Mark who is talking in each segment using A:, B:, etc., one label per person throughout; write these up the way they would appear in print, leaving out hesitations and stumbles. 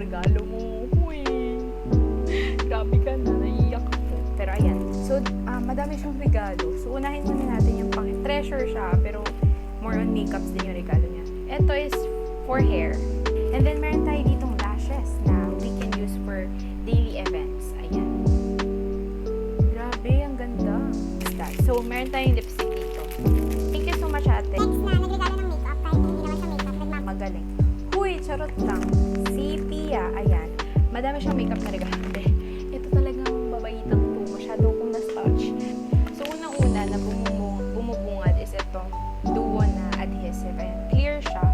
A: regalo mo. Uy, grabe ka na, naiiyak ako. Pero ayan, so madami siyang regalo. So unahin muna natin yung treasure siya, pero more on makeups din yung regalo niya. Ito is for hair. And then meron tayo ditong lashes na we can use for daily events. Ayan. Grabe, ang ganda. So meron tayong lipstick dito. Thank you so much, ate.
B: Next na, nagregalo ng makeup kahit hindi naman siya makeup.
A: Magaling. Huy, charot lang. Si Pia, ayan. Madami siyang makeup na regalo. Ito talagang babaitang to. Masyado kong na-touch. So, unang-una na bumubungad is itong duo na adhesive. Ayan, clear siya.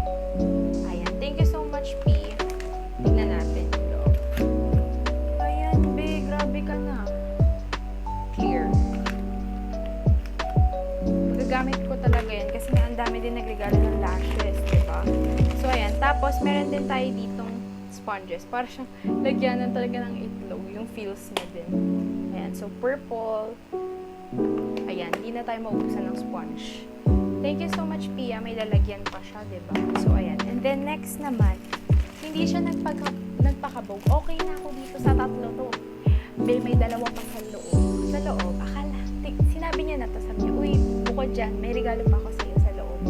A: Ayan, thank you so much, P. Tingnan natin yung loob. Ayan, be, grabe ka na. Clear. Magagamit ko talaga yan kasi nga ang dami din nagregalo ng lashes, diba? So, ayan. Tapos, meron din tayo ditong sponges. Para siyang lagyanan talaga ng itlog. Yung feels niya din. Ayan. So, purple. Ayan. Hindi na tayo maubusan ng sponge. Thank you so much, Pia. May lalagyan pa siya, diba? So, ayan. And then, next naman, hindi siya nagpakabog. Okay na ako dito sa tatlo to. May dalawa pa sa loob. Sa loob, akala, sinabi niya na to. Sabi niya, uy, bukod dyan, may regalo pa ako sa'yo sa loob.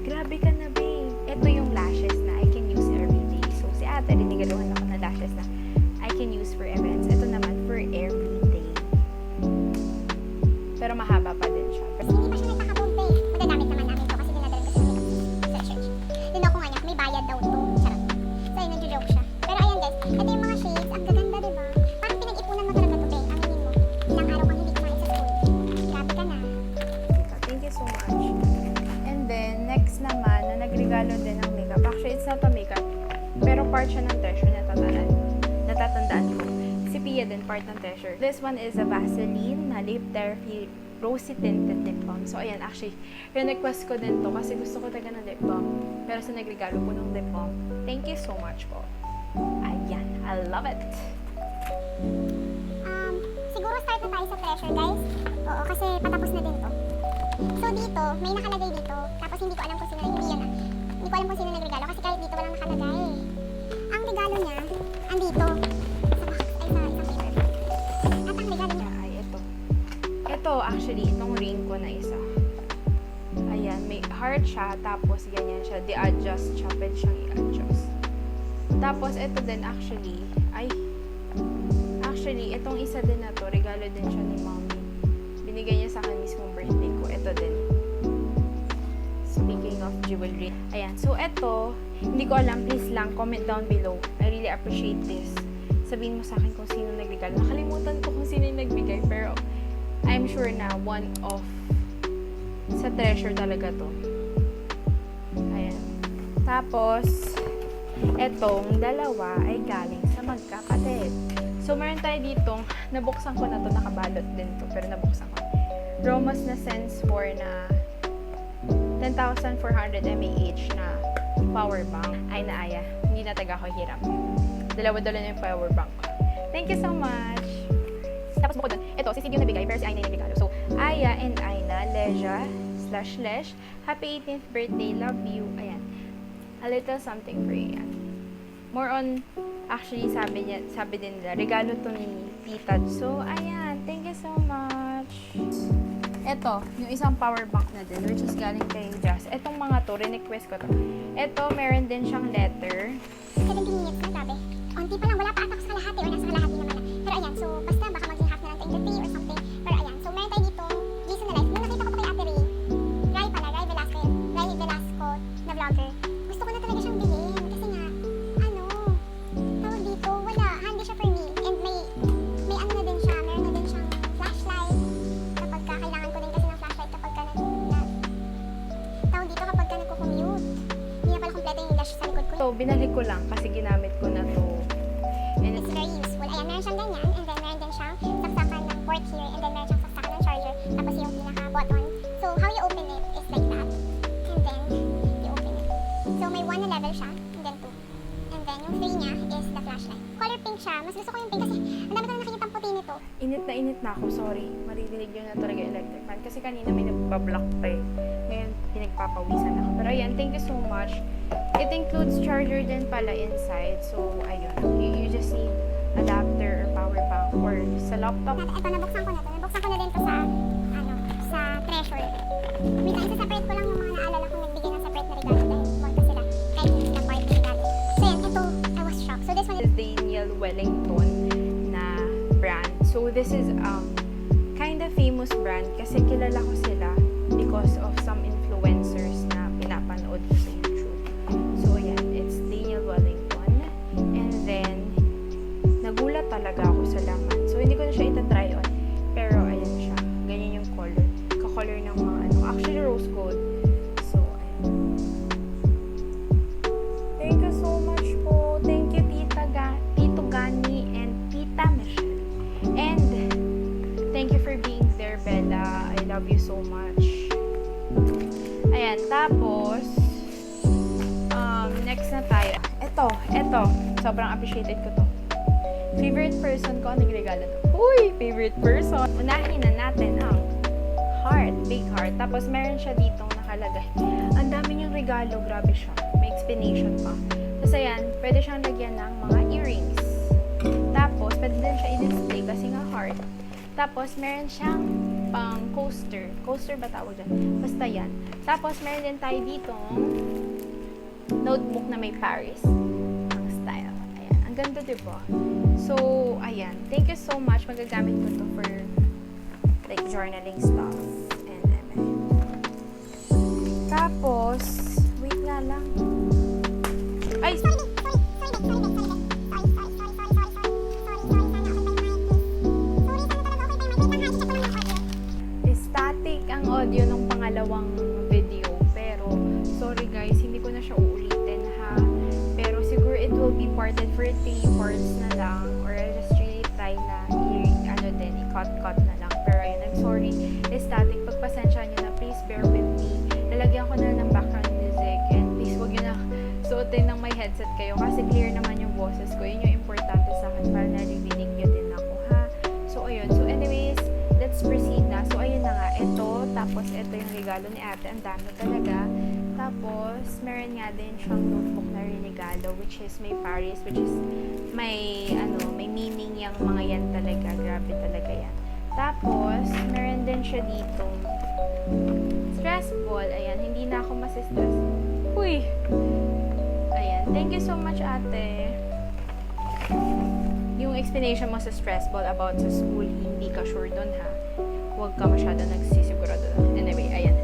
A: Grabe ka na, babe. Ito yung lashes na I can use every day. So, si ate, rinigaluhan ako ng lashes na I can use for events. Ito naman, for every day. Pero mahaba pa din siya.
B: Kasi hindi pa siya nagpakabog eh. Magagamit naman namin to kasi dinadala ko sa makeup sa church. Doon ako nga niya, may bayad daw to. Charot. So, ayun, nag-joke siya. Pero ayan guys, ito yung mga shades. Ang gaganda, diba? Parang pinag-ipunan mo talaga to, babe. Aminin mo. Ilang araw kang hindi kumain sa school. Grabe ka na.
A: Thank you so much. And then, next naman, na nagregalo din ng makeup. Actually, it's not a makeup. Pero part siya ng treasure na natatandaan ko. Si Pia din, part ng treasure. This one is a Vaseline na Lip Therapy Rosy Tinted Lip Balm. So, ayan, actually, request ko din to kasi gusto ko talaga ng lip balm. Pero sa nagregalo po ng lip balm, thank you so much po. Ayan, I love it.
B: Siguro start na tayo sa treasure, guys. Oo, kasi patapos na din to. So, dito, may nakalagay dito. Tapos, hindi ko alam kung sino, hindi yun ah. Hindi ko alam kung sino nagregalo kasi kahit dito walang nakalagay. Ang regalo niya, andito. Sa box, ay sa isang paper. At ang regalo niya,
A: Ay, ito. Ito, actually, itong ring ko na isa. Ayan, may heart siya, tapos ganyan siya. Di-adjust siya, pwede siyang i-adjust. Tapos, ito din actually, itong isa din na to, regalo din siya ni mommy. Binigay niya sa akin mismong birthday ko. Ito din. Speaking of jewelry. Ayan, so ito, hindi ko alam, please lang, comment down below. I really appreciate this. Sabihin mo sa akin kung sino nagregalo. Nakalimutan ko kung sino yung nagbigay, pero I'm sure na one of sa treasure talaga to. Ayan. Tapos, etong dalawa ay galing sa magkapatid. So, meron tayo ditong, nabuksan ko na to, nakabalot din to, pero nabuksan ko. Romos na Sense 4 na 10,400 mAh na power bank. Ay, naaya. Hindi na taga ko hiram. Dalawa-dala na yung power bank. Thank you so much! Tapos bukod dun, ito, si Sid yung nabigay, pero si Aina yung regalo. So, Aya and Aina, Leja/Lesh, happy 18th birthday, love you. Ayan. A little something for you. More on, actually, sabi din nila, regalo to ni Tita. So, ayan. Thank you so much. Ito, yung isang power bank na din, which is galing kay Jazz. Etong mga to, request ko to. Ito, meron din siyang letter.
B: 17 minutes na, grabe. Onti pa lang, wala pa ata ako sa kalahati or nasa kalahati naman na. Pero ayan, so basta baka maging half na lang to or something. Pero ayan, so meron tayo dito, Jason na life. Nung nakita ko pa kay Ate Ray, Ray Velasco na vlogger. Gusto ko na talaga siyang bilhin kasi nga, tawag dito, wala, handy siya for me. And may ano na din siya, meron na din siyang flashlight. Kapag kailangan ko din kasi ng flashlight kapag tawag dito kapag nagko-commute. Hindi na pala kompleto yung dash sa likod ko.
A: So, binalik ko lang kasi ginamit ko na to. And
B: It's very useful. Ayan, meron siyang ganyan, and then meron din siyang saksakan ng port here, and then meron siyang saksakan ng charger, tapos yung pinaka-button. So, how you open it is like that. And then, you open it. So, may 1 na level siya, and then 2. And then, yung 3 niya is the flashlight. Color pink siya. Mas gusto ko yung pink kasi ang dami ko na nakikita puti nito.
A: init na ako, sorry. Maririnig yun na talaga yung electric fan. Kasi kanina may nagbablock pa eh. Ngayon, pinagpapawisan ako. Pero ayan, thank you so much. It includes charger din pala inside. So, ayun. You just need adapter or power bank or sa laptop.
B: Ito, nabuksan ko na to. Nabuksan ko na din to sa, sa treasure. Wait lang, isa-separate ko lang yung mga naalala kong nagbigay ng separate na regalo dahil magka sila kahit hindi na party regalo. So yan, ito, I was shocked. So this one
A: This is Daniel Wellington na brand. So, this is kind of famous brand kasi kilala ko sila because of some influencers na pinapanood ko sa YouTube. So, ayan, it's Daniel Wellington. And then, nagulat talaga ako sa laman. So, hindi ko na siya itatry on. Pero, ayan siya. Ganyan yung color. Ka-color ng mga ano. Actually, rose gold. So, ayan. Thank you so much po. Thank you, Tito Gani and Tita Michelle. And, thank you for being there, Bella. I love you so much. Ayan, tapos, next na tayo. Ito. Sobrang appreciated ko to. Favorite person ko, nagregalo to. Uy, favorite person. Unahin na natin ang heart, big heart. Tapos, meron siya ditong nakalagay. Ang dami niyang regalo, grabe siya. May explanation pa. Tapos, ayan, pwede siyang lagyan ng mga earrings. Tapos, pwede din siya i-display kasi nga heart. Tapos, meron siyang pang coaster. Coaster ba tawag dyan? Basta yan. Tapos, meron din tayo ditong notebook na may Paris. Ang style. Ayan. Ang ganda, diba? So, ayan. Thank you so much. Magagamit ko to for like journaling stuff. And ayan. Tapos, wait nga lang. Ay, static ang audio ng pangalawang video. Pero, sorry guys, hindi ko na siya uulitin ha. Pero siguro it will be parted for 3 parts na lang. Or I'll just really try na i-cut na lang. Pero ayun, I'm sorry. Static, pagpasensya nyo na. Please bear with me. Lalagyan ko na ng background music. And please, huwag nyo na suotin ng may headset kayo. Kasi clear naman yung boses ko. Yun yung importante sa akin para naririnig nyo din ako ha. So ayun. So anyways, let's proceed na. So, ayun na nga. Ito, tapos ito yung regalo ni ate. Ang dami talaga. Tapos, meron nga din siyang notebook na regalo, which is may Paris, which is may, may meaning yung mga yan talaga. Grabe talaga yan. Tapos, meron din siya dito. Stress ball. Ayan, hindi na ako masistress. Uy! Ayan. Thank you so much, ate. Yung explanation mo sa stress ball about sa school, hindi ka sure dun ha. Huwag ka masyado nagsisigurado dun. Anyway, ayan.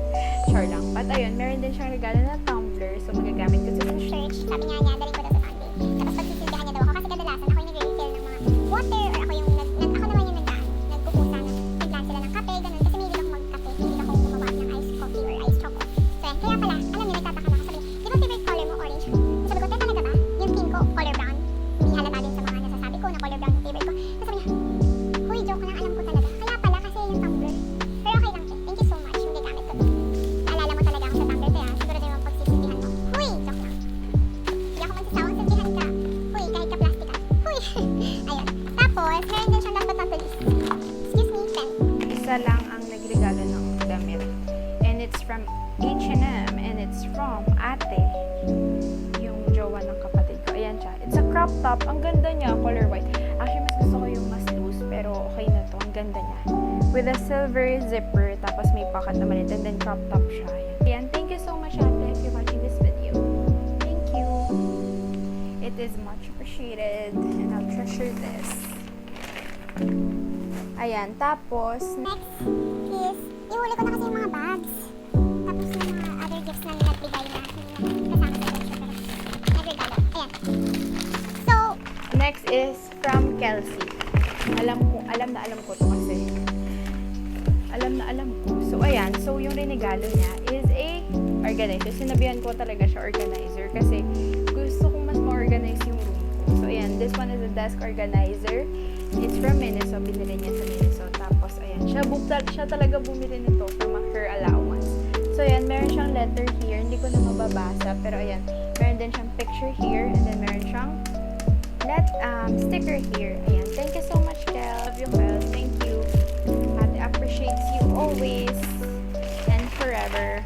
A: Char lang. But ayun, meron din siyang regalo na tumbler. So, magagamit ko sa
B: church. Sabi nga niya, dali ko daw sa Sunday. Tapos pagsisilbihan niya daw ako kasi kadalasan ako yung nag-refill ng mga water or ako naman yung nagkukusa na timplan sila ng kape, ganun. Kasi may ako magkape, hindi ako gumawa ng iced coffee or iced choco. So, yan. Kaya pala, alam niyo, nagtataka na ako. Sabi niya, di ba favorite color mo, orange? Sabi ko, talaga ba? Yung pink ko, color brown. Hindi halata din sa mga nasasabi ko na color brown yung favorite ko. So, sabi niya, huy, joke lang, alam ko talaga. Kaya pala, kasi yung tumbler. Pero okay lang, thank you so much. Yung gamit ko to. Naalala mo talaga ako sa tumbler to, ha? Siguro din yung pagsisisihan mo. Huy, joke lang. Hindi ako magsasawang sabihan ka. Huy, kahit ka plastic ka. Huy! Ayun. Tapos, meron din siyang last but not the least. Excuse me, pen.
A: isa lang ang nagregalo ng damit. And it's from H&M and it's from ate. Yung jowa ng kapatid ko. Ayan siya. It's a crop top. Ang ganda niya. Color white. Actually, mas gusto ko yung mas loose. Pero okay na to. Ang ganda niya. With a silver zipper. Tapos may pocket na maliit. And then crop top siya. Ayan. Thank you so much, ate, if you're watching this video. Thank you. It is much appreciated. And I'll treasure this. Ayan. Tapos,
B: Next is, ihuli ko na kasi yung mga bags. Tapos yung mga other gifts na nagbigay na hindi na kasama sa picture. Pero nagregalo. Ayan. So,
A: next is from Kelsey. Alam ko to kasi. Alam ko. So, ayan. So, yung regalo niya is a organizer. Sinabihan ko talaga siya organizer kasi gusto kong mas ma-organize yung room ko. So, ayan. This one is a desk organizer. It's from Miniso. Binili niya sa Miniso. Tapos, ayan. Siya talaga bumili nito from her allowance. So, ayan. Meron siyang letter here. Hindi ko na mababasa. Pero, ayan. Meron din siyang picture here. And then, meron siyang sticker here. Ayan. Thank you so much, Kel. Love you, Kel. Thank you. Ate appreciates you always and forever.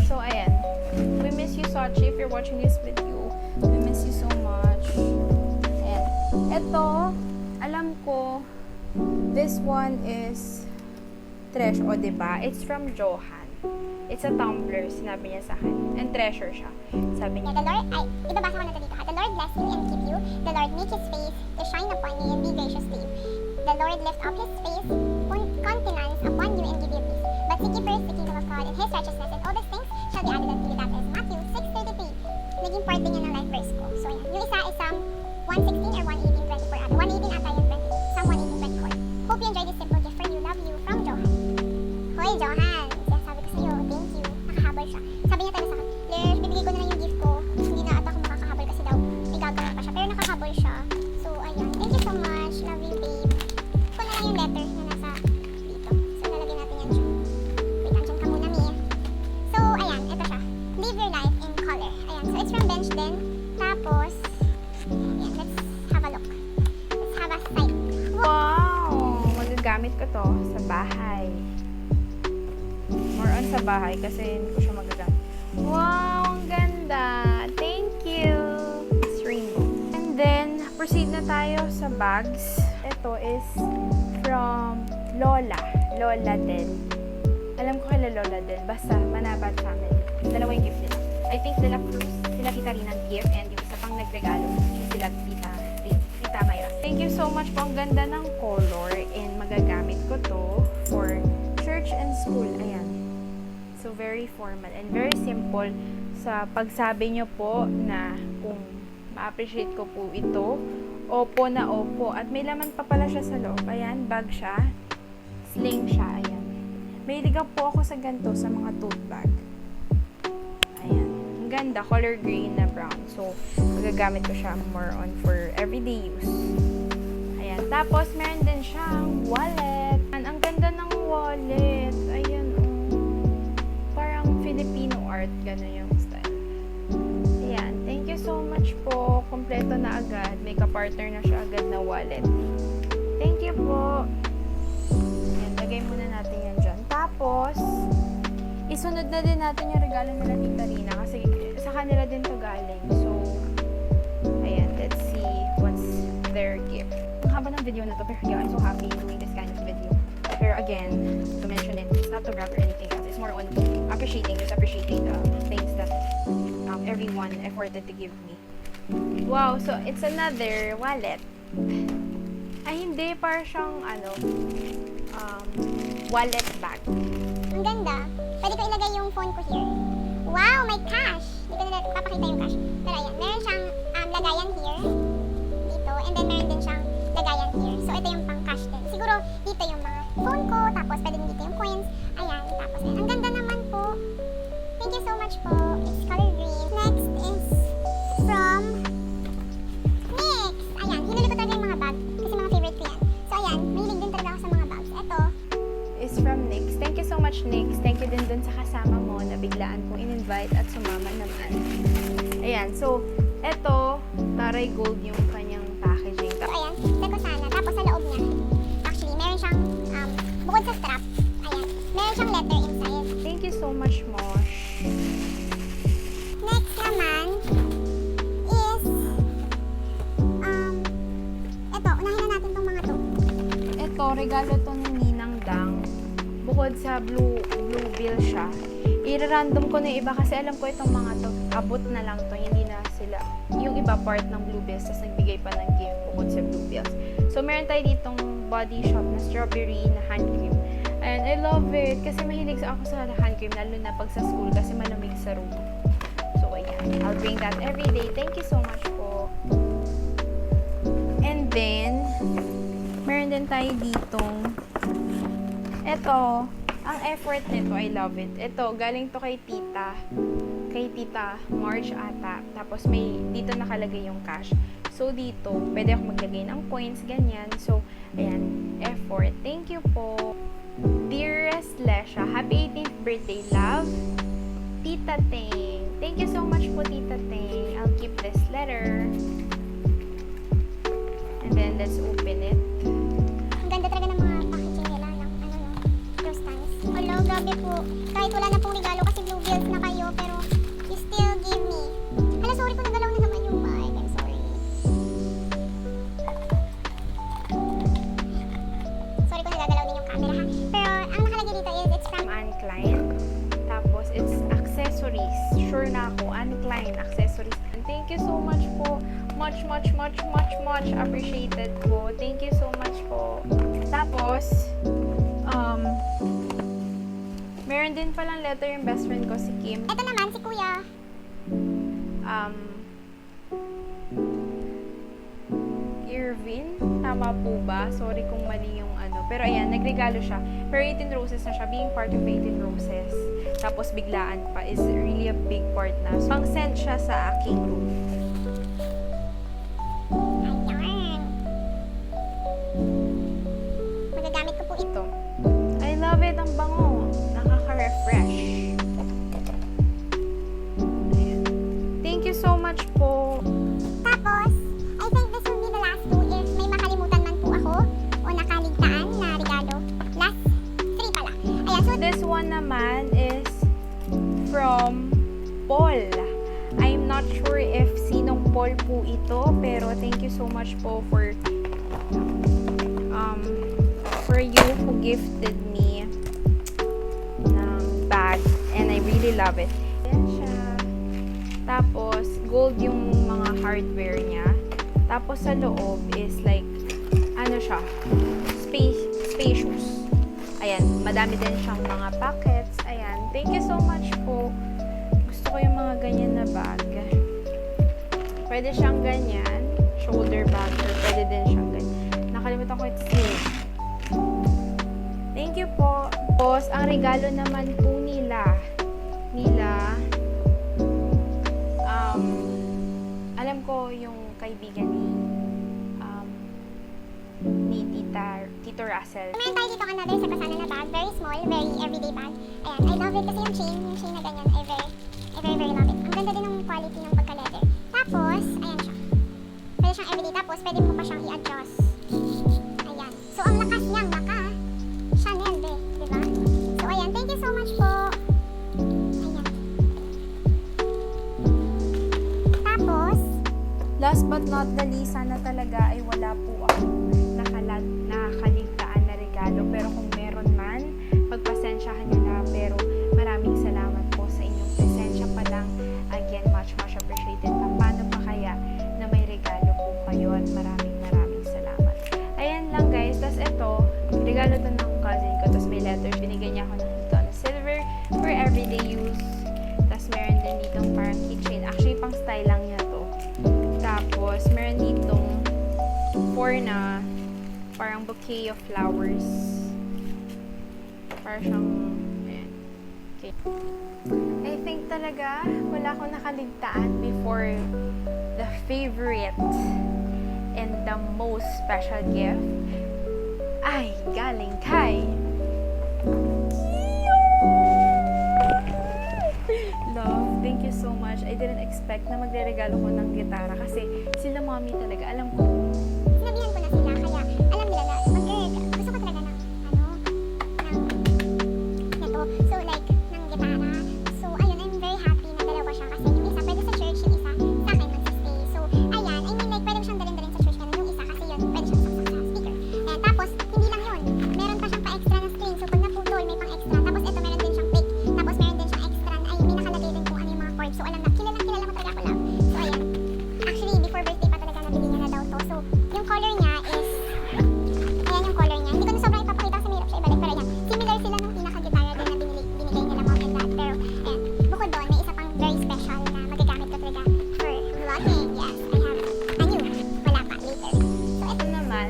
A: So, ayan. We miss you so Chachi, if you're watching this video. I miss you so much. And ito, alam ko, this one is Tresh, o diba? It's from Johan. It's a tumbler, sinabi niya sa akin. And treasure siya. Sabi niya,
B: The Lord, ibabasa ko na ito dito ha. The Lord bless you and keep you. The Lord make His face to shine upon you and be gracious to you. The Lord lift up His face, countenance upon you and give you peace. But seek ye first the kingdom of God and His righteousness, and all these things shall be added unto you. That is Matthew 6:33. Naging part din yan ng life verse ko. So yan. Yung isa is Psalm 116 or 118:24 ata. 118 ata yung 24. Psalm 118:24. Hope you enjoy this simple gift for you. Love you from Johan. Hoy, Johan! Sabi ko sa'yo, thank you. Nakahabol siya. Sabi niya talaga sa akin, Ler, bibigay ko na lang yung gift ko. Hindi na ata ako makakahabol kasi daw may gagawin pa siya. Pero nakahabol siya. So, ayun. Thank you so much. Love you, babe. Ito na lang yung letter na nasa dito. So, lalagyan natin yan siya. Wait, nandiyan ka muna, Mia. So, ayan. Ito siya. Live your life in color. Ayan. So, it's from Bench din. Tapos, ayan. Let's have a look. Let's have a sight.
A: wow! Magagamit ko to sa bahay. More on sa bahay kasi hindi ko siya magagamit. Wow! Ang ganda! Thank you! It's rainbow. And then, proceed na tayo sa bags. Ito is from Lola. Lola Del. Alam ko kay Lola Del. Basta, Manabat family. Dalawa yung gift nila. I think sila Cruz. Sila Tita Rina ng gift and yung isa pang nagregalo. Sila Tita Mayra. Thank you so much po. Ang ganda ng color and magagamit ko to for church and school. Ayan. So, very formal and very simple sa pagsabi nyo po na kung ma-appreciate ko po ito, opo na opo. At may laman pa pala siya sa loob. Ayan, bag siya. Sling siya. Ayan. May ligaw po ako sa ganito sa mga tote bag. Ayan. Ang ganda. Color green na brown. So, magagamit ko siya more on for everyday use. Ayan. Tapos, meron din siyang wallet. Ang ganda ng wallet. Ayan, oh. Parang Filipino art. Ganun yung style. Ayan. Thank you so much po. Kompleto na agad. May ka-partner na siya agad na wallet. Thank you po. Ayan. Lagay muna natin yan dyan. Tapos, isunod na din natin yung regalo nila Tita Rina kasi sa kanila din to galing. So, ayan. Let's see what's their gift. Ang haba ng video na to, pero yeah, I'm so happy doing this kind of video. Pero again, to mention it, it's not to brag or anything else. It's more on appreciating the things that everyone efforted to give me. Wow, so it's another wallet. Ay, hindi. Para siyang, wallet bag.
B: Ang ganda. Pwede ko ilagay yung phone ko here. Wow, may cash. Hindi ko na papakita yung cash. Pero ayan, meron siyang lagayan here. Dito. And then meron din siyang lagayan here. So ito yung pang cash din. Siguro dito yung mga phone ko. Tapos pwede din dito yung coins. Ayan. Tapos ayan. Ang ganda naman po. Thank you so much po. It's color green. Next is from NYX. Ayan. Hinuli ko talaga yung mga bag. Kasi mga favorite ko yan. So ayan. Mahilig din talaga ako sa mga bags. Ito.
A: Is from NYX. Thank you so much, NYX. Thank you din dun sa kasama mo na biglaan kong in-invite at sumama naman. Ayan. So, eto, taray gold yung kanyang packaging.
B: So, ayan, set ko sana. Tapos sa loob niya, actually, meron siyang, bukod sa strap, ayan, meron siyang letter inside.
A: Thank you so much, Mosh.
B: Next naman is, eto, unahin na natin tong mga to.
A: Ito, regalo to ni Ninang Dang. Bukod sa blue bill siya. I-random ko na yung iba kasi alam ko itong mga to, abot na lang to. Hindi na sila, yung iba part ng blue bills, tapos nagbigay pa ng gift bukod sa blue bills. So, meron tayo ditong body shop na strawberry na hand cream. And I love it kasi mahilig ako sa hand cream, lalo na pag sa school kasi malamig sa room. So, ayan. I'll bring that every day. Thank you so much po. And then, meron din tayo ditong eto, ang effort nito, I love it. Ito, galing to kay Tita Marge ata. Tapos may, dito nakalagay yung cash. So, dito, pwede ako maglagay ng coins, ganyan. So, ayan, effort. Thank you po. Dearest Lesha, happy 18th birthday, love. Tita Ting. Thank you so much po, Tita Ting. I'll keep this letter. And then, let's open it.
B: Ang ganda talaga ng mga packaging nila, ng those times. Hello, grabe po. Kahit wala na pong regalo kasi blue bills na kayo, pero you still give me
A: mechanic line, accessories. And thank you so much po. Much appreciated po. Thank you so much po. Tapos, meron din palang letter yung best friend ko, si Kim.
B: Ito naman, si Kuya.
A: Irvin, tama po ba? Sorry kung mali yung ano. Pero ayan, nagregalo siya. Pero 18 roses na siya, being part of 18 roses. Tapos biglaan pa is really a big part na. So, pang-send siya sa aking room.
B: Ayan. Magagamit ko po ito.
A: I love it, ang bango. Nakaka-refresh. Ayan. Thank you so much po.
B: Tapos, I think this will be the last two if may makalimutan man po ako o nakaligtaan na regalo. Last three pala. Ayan, so
A: This one naman is from Paul. I'm not sure if sinong Paul po ito, pero thank you so much po for you who gifted me ng bag, and I really love it. Ayan siya. Tapos, gold yung mga hardware niya. Tapos, sa loob is like, ano siya, spacious. Ayan, madami din siyang mga pockets. Ayan, thank you so much po. Gusto ko yung mga ganyan na bag. Pwede siyang ganyan, shoulder bag, or pwede din siyang ganyan. Nakalimutan ko ito sleeve. Thank you po. Tapos, ang regalo naman po nila, alam ko yung kaibigan ni Tito Russell.
B: meron tayo dito another sa kasana na bag. Very small, very everyday bag. Ayan, I love it kasi yung chain na ganyan, I very love it. Ang ganda din ng quality ng pagka-leather. Tapos, ayan siya. Pwede siyang everyday, tapos pwede mo pa siyang i-adjust. Ayan. So, ang lakas niyang Chanel, diba? So, ayan, thank you so much po. Ayan. Tapos,
A: Last but not the least, sana talaga ay wala po ako nakaligtaan na regalo. Pero kung meron man, pagpasensyahan nyo na. Pero maraming salamat po sa inyong presensya pa lang. Again, much appreciated. Paano pa kaya na may regalo po kayo, at maraming salamat. Ayan lang guys. Tapos ito, regalo to ng cousin ko. Tapos may letters. Binigyan niya ako ng ito na silver for everyday use. Tapos meron din ditong parang keychain. Actually, pang style lang niya to. Tapos, meron ditong 4 na parang bouquet of flowers. Parang siyang, ayan. Okay. I think talaga, wala akong nakaligtaan before the favorite and the most special gift ay galing kay Love, thank you so much. I didn't expect na magre-regalo ko ng gitara kasi sila mommy talaga, alam ko.
B: sinabihan ko na sila, kaya alam nila na gusto ko talaga ng neto. So like, ng gitara. So ayun, I'm very happy na dalawa siya kasi yung isa pwede sa church, yung isa sa akin magsistay. So ayan, I mean like pwede siyang dalhin sa church ganun. Yung isa kasi yun, pwede siyang saksak sa speaker. And tapos, hindi lang yun. Meron pa siyang pa-extra na string. So pag naputol, may pang-extra. Tapos ito meron din siyang pick. Tapos meron din siyang extra na, ay may nakalagay din kung ano yung mga chords. So alam na, kilala mo talaga ako love. So ayan. Actually, before birthday pa talaga nabili niya na daw to. So, yung color niya is, ayan yung color niya. Hindi ko na sobrang ipapakita kasi mahirap siya ibalik. Pero ayan, similar sila nung pinaka-gitara din na binigay nila mom and dad. Pero, ayan, bukod doon, may isa pang very special na magagamit ko talaga for vlogging. Yes, I have a new. Wala pa, later. So, ito
A: Ito naman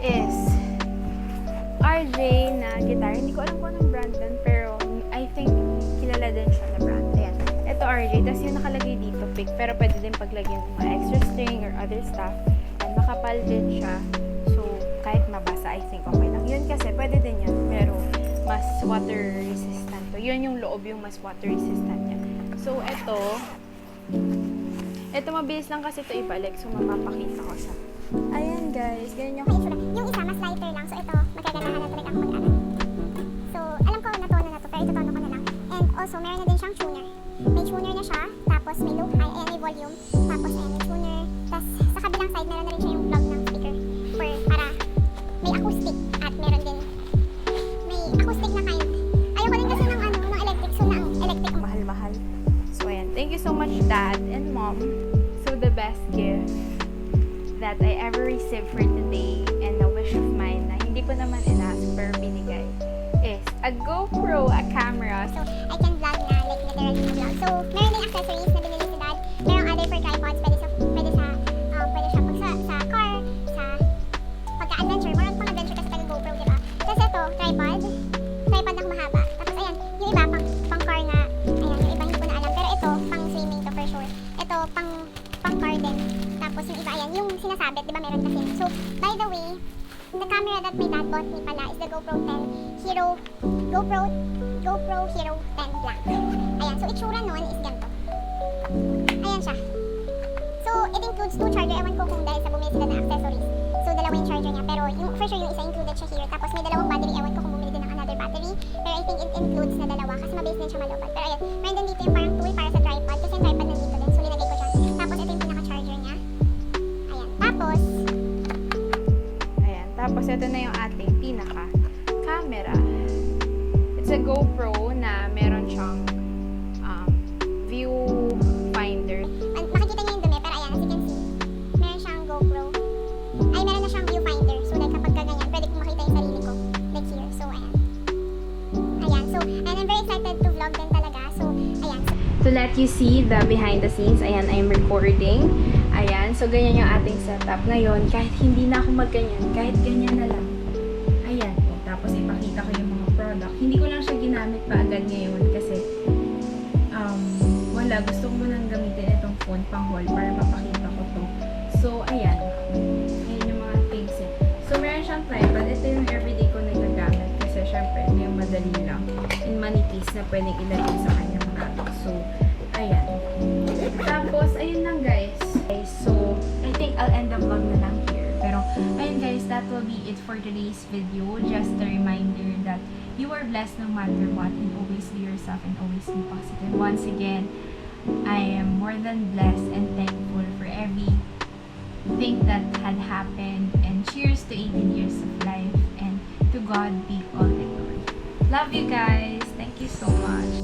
A: is RJ na guitar. Hindi ko alam kung anong brand din, pero I think kilala din siya na brand. Ayan. Ito RJ. Tapos yung nakalagay dito, pick. Pero pwede din paglagyan ng mga extra string or other stuff. And makapal din siya. So, kahit mabasa, I think okay lang. Yun kasi, pwede din yun. Pero, mas water resistant to. Yun yung loob yung mas water resistant niya. So, ito mabilis lang kasi ito ibalik. So, mapapakita ko sa... Ayan guys, ganyan yung...
B: may itsura. Yung isa, mas lighter lang. So, ito, magaganahan na talaga ako mag-aral. So, alam ko natono na to, pero itutono ko na lang. And also, meron na din siyang tuner. May tuner na siya, tapos may low, ayan, may volume. Tapos, ayan, may tuner. Tapos, sa kabilang side, meron na rin siya yung plug ng speaker. Para may acoustic. At meron din, may acoustic na kind. Ayoko din kasi ng electric. So, na ang electric ang
A: Mahal-mahal. So, ayan. Thank you so much, Dad and Mom. So the best gift that I ever received for today and a wish of mine na hindi ko naman inask pero binigay is a GoPro, a camera.
B: So, I can vlog na, like literally vlog. So, meron din accessories na binili si Dad. Merong other for tripods, pwede siya pag sa car, sa pagka-adventure. Meron pang adventure kasi pag GoPro, di ba? Tapos ito, tripod na mahaba. Tapos ayan, yung iba pang car na, ayan, yung iba hindi ko na alam. Pero ito, pang swimming to for sure. Ito, pang car din. Tapos yung iba, ayan, yung sinasabit, di ba meron kasi. So, by the way, the camera that my dad bought me pala is the GoPro Hero 10 Black. Ayan, so itsura nun is ganito. Ayan siya. So, it includes 2 charger. Ewan ko kung dahil sa bumili sila ng accessories. So, dalawa yung charger niya. Pero, for sure yung isa included siya here. Tapos, may dalawang battery. Ewan ko kung bumili din ng another battery. Pero, I think it includes na dalawa. Kasi mabilis din siya malupad. Pero, ayan. Meron din dito yung parang tool para sa tripod. Kasi yung tripod nandito din. So, linagay ko siya. Tapos, ito yung pinaka-charger niya. Ayan.
A: Tapos, ito na yung ating pinaka-camera. It's a GoPro na meron siyang viewfinder.
B: Makikita niyo yung dumi, pero ayan, as you can see, meron siyang GoPro. Ay, meron na siyang viewfinder. So, like, kapag ganyan, pwede kong makita yung sarili ko. Like here. So, ayan. Ayan. So, and I'm very excited to vlog din talaga. So, ayan.
A: To let you see the behind the scenes, ayan, I'm recording. Ayan, so ganyan yung ating setup ngayon. Kahit hindi na ako magganyan, kahit ganyan na lang. Ayan, tapos ipakita ko yung mga product. Hindi ko lang siya ginamit pa agad ngayon kasi wala, gusto ko munang gamitin itong phone pang haul para mapakita ko to. So, ayan. Ayan yung mga things eh. So, meron siyang tripod. Ito yung everyday ko nagagamit kasi syempre, may madali lang. And manipis na pwedeng ilagay sa kanyang product. So, ayan. Tapos, ayun lang guys. Okay, so, I think I'll end the vlog na lang here. Pero, ayun guys, that will be it for today's video. Just a reminder that you are blessed no matter what, and always be yourself and always be positive. Once again, I am more than blessed and thankful for everything that had happened. And cheers to 18 years of life, and to God be all the glory. Love you guys. Thank you so much.